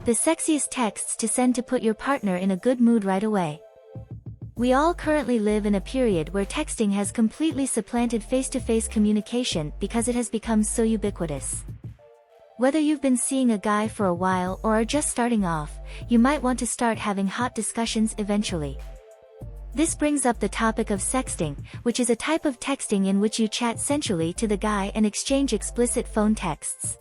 The sexiest texts to send to put your partner in a good mood right away. We all currently live in a period where texting has completely supplanted face-to-face communication because it has become so ubiquitous. Whether you've been seeing a guy for a while or are just starting off, you might want to start having hot discussions eventually. This brings up the topic of sexting, which is a type of texting in which you chat sensually to the guy and exchange explicit phone texts.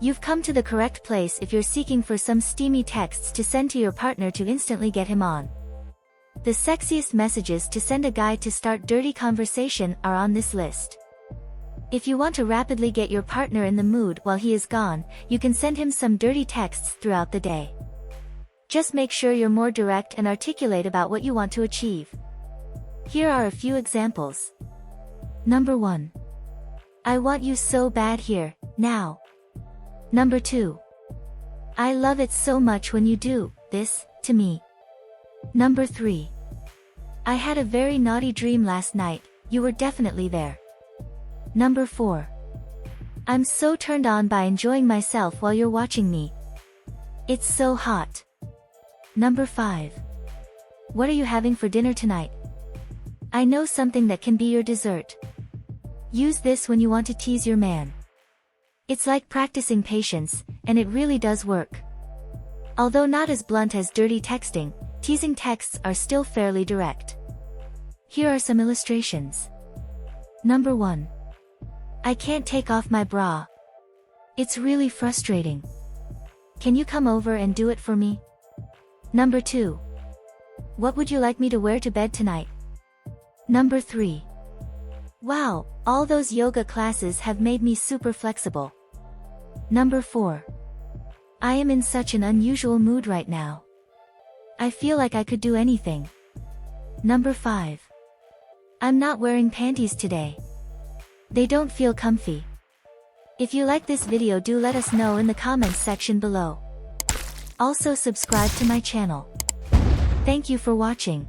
You've come to the correct place if you're seeking for some steamy texts to send to your partner to instantly get him on. The sexiest messages to send a guy to start dirty conversation are on this list. If you want to rapidly get your partner in the mood while he is gone, you can send him some dirty texts throughout the day. Just make sure you're more direct and articulate about what you want to achieve. Here are a few examples. Number 1. I want you so bad here, now. Number 2. I love it so much when you do this to me. Number 3. I had a very naughty dream last night, you were definitely there. Number 4. I'm so turned on by enjoying myself while you're watching me. It's so hot. Number 5. What are you having for dinner tonight? I know something that can be your dessert. Use this when you want to tease your man. It's like practicing patience, and it really does work. Although not as blunt as dirty texting, teasing texts are still fairly direct. Here are some illustrations. Number 1. I can't take off my bra. It's really frustrating. Can you come over and do it for me? Number 2. What would you like me to wear to bed tonight? Number 3. Wow, all those yoga classes have made me super flexible. Number 4. I am in such an unusual mood right now. I feel like I could do anything. Number 5. I'm not wearing panties today. They don't feel comfy. If you like this video, do let us know in the comments section below. Also subscribe to my channel. Thank you for watching.